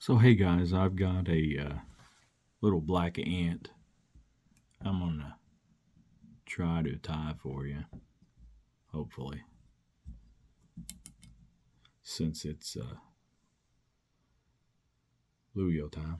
So hey guys, I've got a little black ant. I'm gonna try to tie for you, hopefully, since it's Luyo time.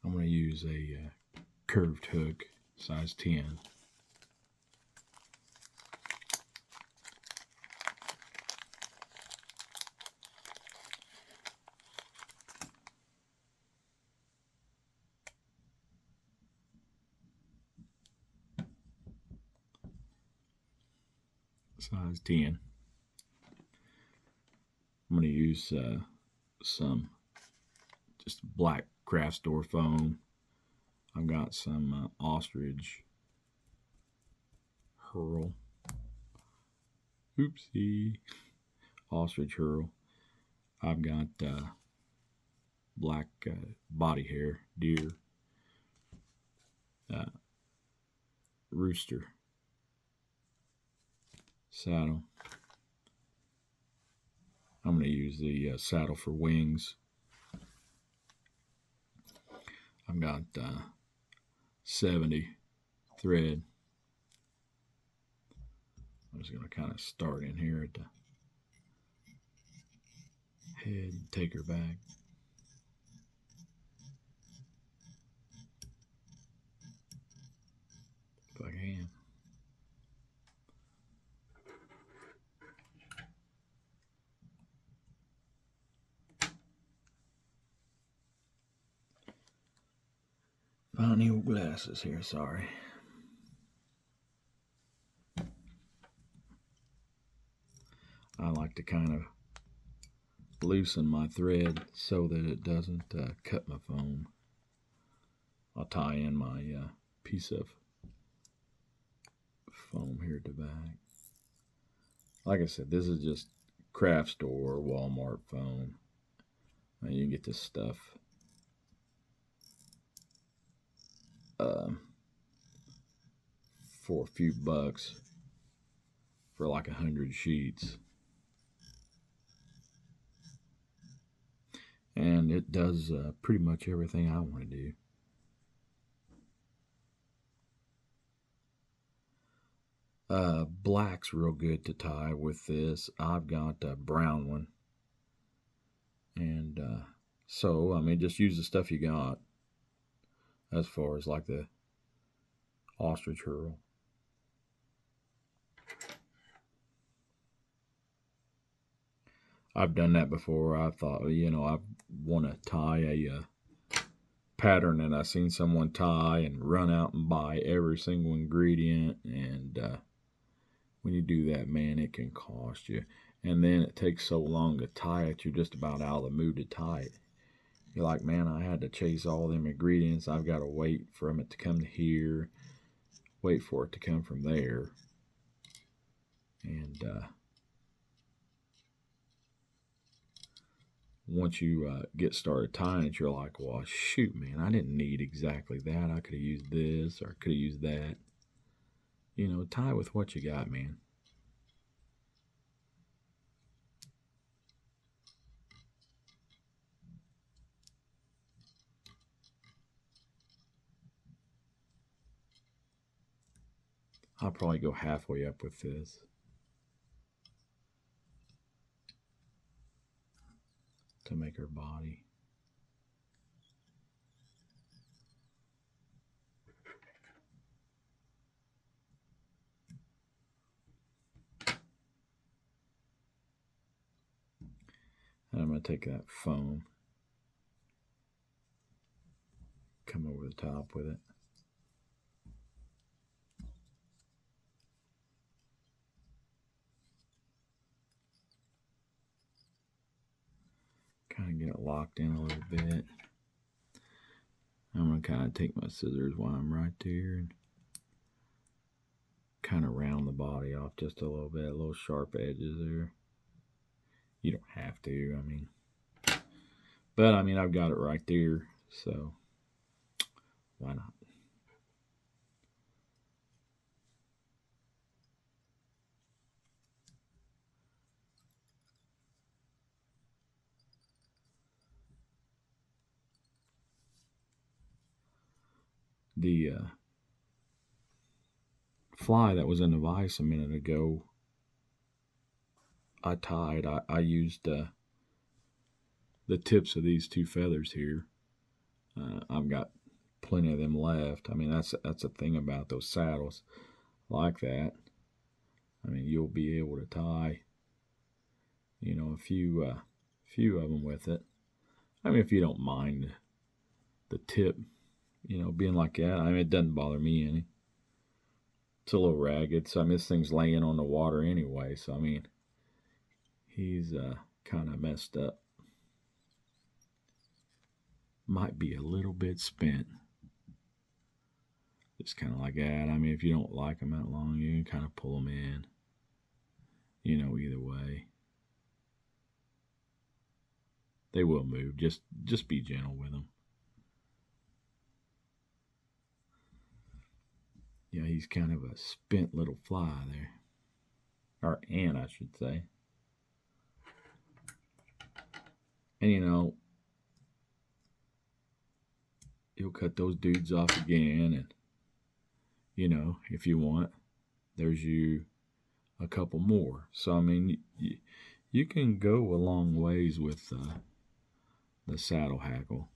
I'm gonna use a curved hook, size 10. Size 10. I'm gonna use some just black craft store foam. I've got some ostrich hurl. Oopsie. Ostrich hurl. I've got black body hair, deer, uh, rooster, saddle. I'm going to use the saddle for wings. I've got 70 thread. I'm just going to kind of start in here at the head, take her back. If I can. Found new glasses here, sorry. I like to kind of loosen my thread so that it doesn't cut my foam. I'll tie in my piece of foam here at the back. Like I said, this is just craft store or Walmart foam. Now you can get this stuff for a few bucks for like 100 sheets. And it does pretty much everything I want to do. Black's real good to tie with this. I've got a brown one. And so, I mean, just use the stuff you got as far as like the ostrich hurl. I've done that before. I thought, I want to tie a pattern, and I seen someone tie and run out and buy every single ingredient. And when you do that, man, it can cost you. And then it takes so long to tie it, you're just about out of the mood to tie it. You're like, man, I had to chase all them ingredients. I've got to wait for it to come to here, wait for it to come from there. And once you get started tying it, you're like, well, shoot, man, I didn't need exactly that. I could have used this or could have used that. Tie with what you got, man. I'll probably go halfway up with this. To make her body. And I'm going to take that foam, come over the top with it. Kind of get it locked in a little bit. I'm going to kind of take my scissors while I'm right there and kind of round the body off just a little bit, little sharp edges there. You don't have to, but I've got it right there, so why not? The fly that was in the vise a minute ago, I tied. I used the tips of these two feathers here. I've got plenty of them left. I mean, that's the thing about those saddles like that. I mean, you'll be able to tie, a few of them with it. I mean, if you don't mind the tip, being like that, I mean, it doesn't bother me any. It's a little ragged, so I mean, this thing's laying on the water anyway. So I mean, he's kind of messed up. Might be a little bit spent. Just kind of like that. I mean, if you don't like them that long, you can kind of pull them in. Either way. They will move. Just be gentle with them. Yeah, he's kind of a spent little fly there. Or ant, I should say. And you'll cut those dudes off again, and if you want, there's you a couple more. So I mean, you can go a long ways with the saddle hackle,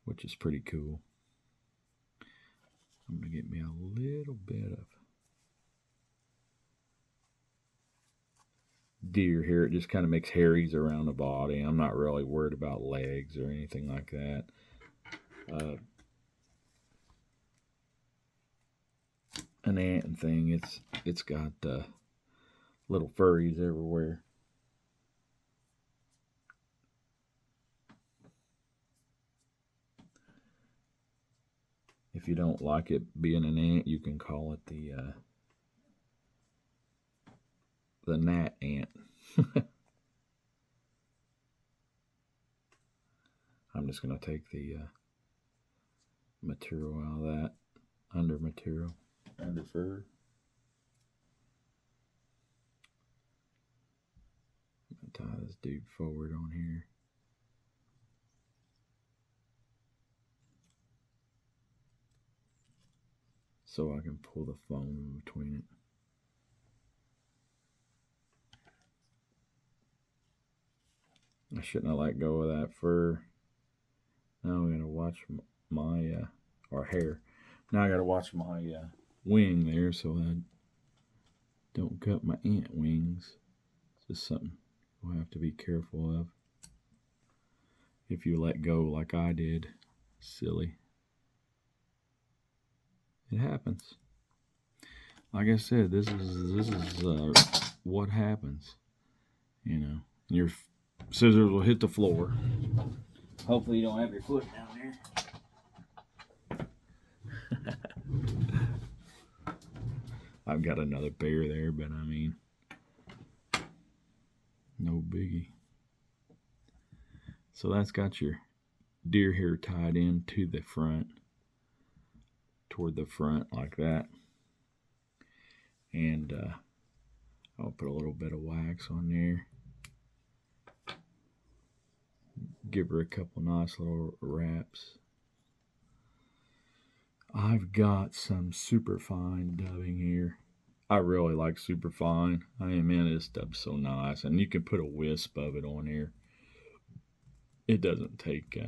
which is pretty cool. I'm gonna get me a little bit of deer here. It just kind of makes hairies around the body. I'm not really worried about legs or anything like that. An ant thing, it's got little furries everywhere. If you don't like it being an ant, you can call it the gnat ant. I'm just going to take the material out of that, under fur. I'm going to tie this dude forward on here. So I can pull the foam in between it. I shouldn't have let go of that fur. Now I'm going to watch my, or hair. Now I got to watch my wing there so I don't cut my ant wings. It's just something you'll have to be careful of. If you let go like I did, silly. It happens. Like I said, this is what happens. Your scissors will hit the floor. Hopefully you don't have your foot down there. I've got another bear there, but I mean, no biggie. So that's got your deer hair tied in to the front, toward the front like that. And I'll put a little bit of wax on there. Give her a couple nice little wraps. I've got some super fine dubbing here. I really like super fine. I mean, man, this dub's so nice. And you can put a wisp of it on here. It doesn't take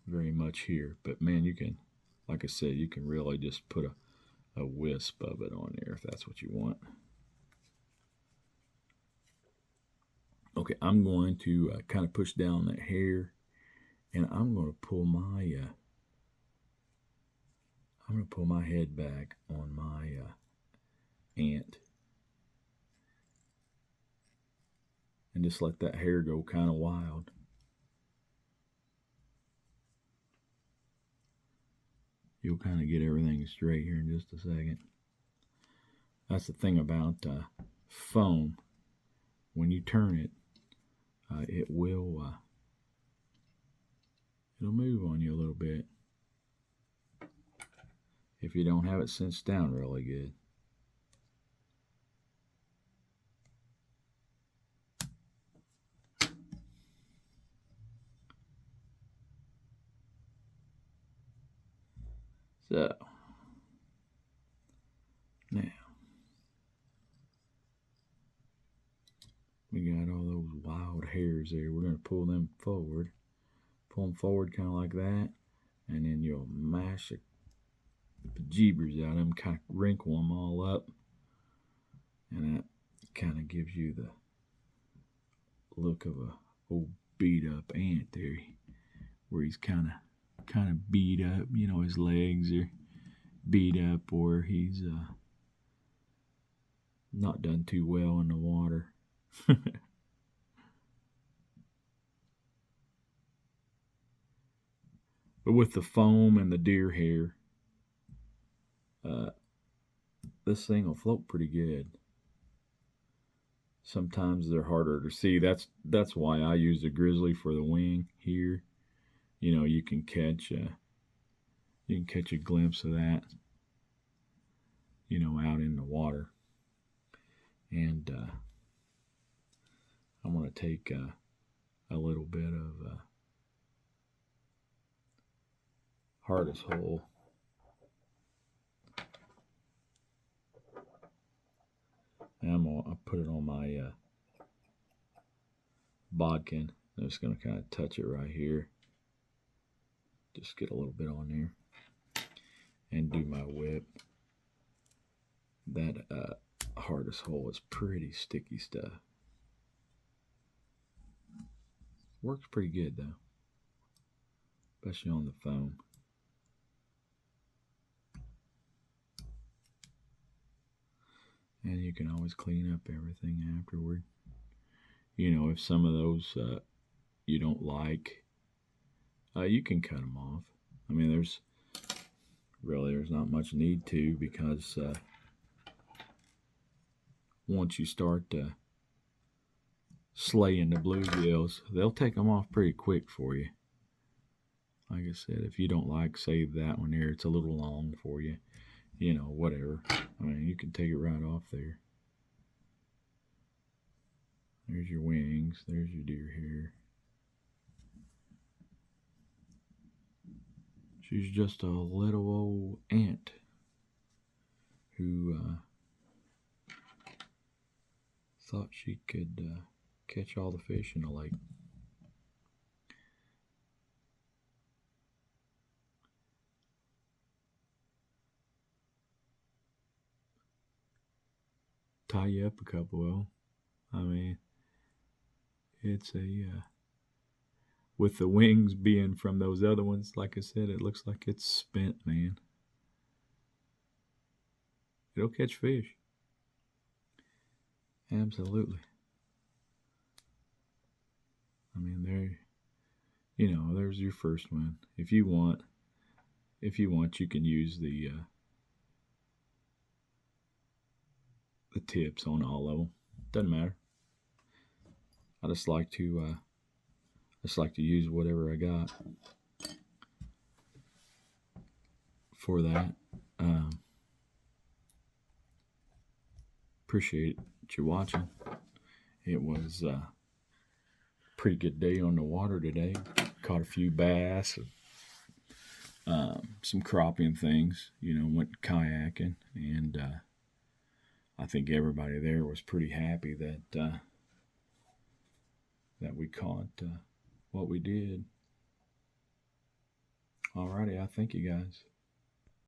very much here. But man, you can, like I said, you can really just put a wisp of it on there if that's what you want. Okay, I'm going to kind of push down that hair, and I'm going to pull my head back on my ant, and just let that hair go kind of wild. You'll kind of get everything straight here in just a second. That's the thing about foam. When you turn it, it will it'll move on you a little bit if you don't have it cinched down really good. So, now, we got all those wild hairs there. We're going to pull them forward. Pull them forward kind of like that. And then you'll mash the bejeebers out of them, kind of wrinkle them all up. And that kind of gives you the look of a old beat up ant there, where he's kind of beat up. You know, his legs are beat up, or he's not done too well in the water. But with the foam and the deer hair, this thing will float pretty good. Sometimes they're harder to see. That's why I use the grizzly for the wing here. You know, you can catch a glimpse of that, you know, out in the water. And I'm going to take a little bit of hardest hole. And I'll put it on my bodkin. I'm just going to kind of touch it right here. Just get a little bit on there. And do my whip. That hardest hole is pretty sticky stuff. Works pretty good though. Especially on the foam. And you can always clean up everything afterward. You know, if some of those you don't like, you can cut them off. I mean, there's not much need to, because once you start slaying the bluegills, they'll take them off pretty quick for you. Like I said, if you don't like, say, that one there, it's a little long for you. You know, whatever. I mean, you can take it right off there. There's your wings. There's your deer hair. She's just a little old ant who thought she could catch all the fish in the lake. Tie you up a couple of them. I mean, it's with the wings being from those other ones, like I said, it looks like it's spent, man. It'll catch fish. Absolutely. I mean, there's your first one. If you want, you can use the tips on all of them. Doesn't matter. I just like to use whatever I got for that. Appreciate you watching. It was a pretty good day on the water today. Caught a few bass, some crappie things. You know, went kayaking, and I think everybody there was pretty happy that we caught what we did. Alrighty, I thank you guys.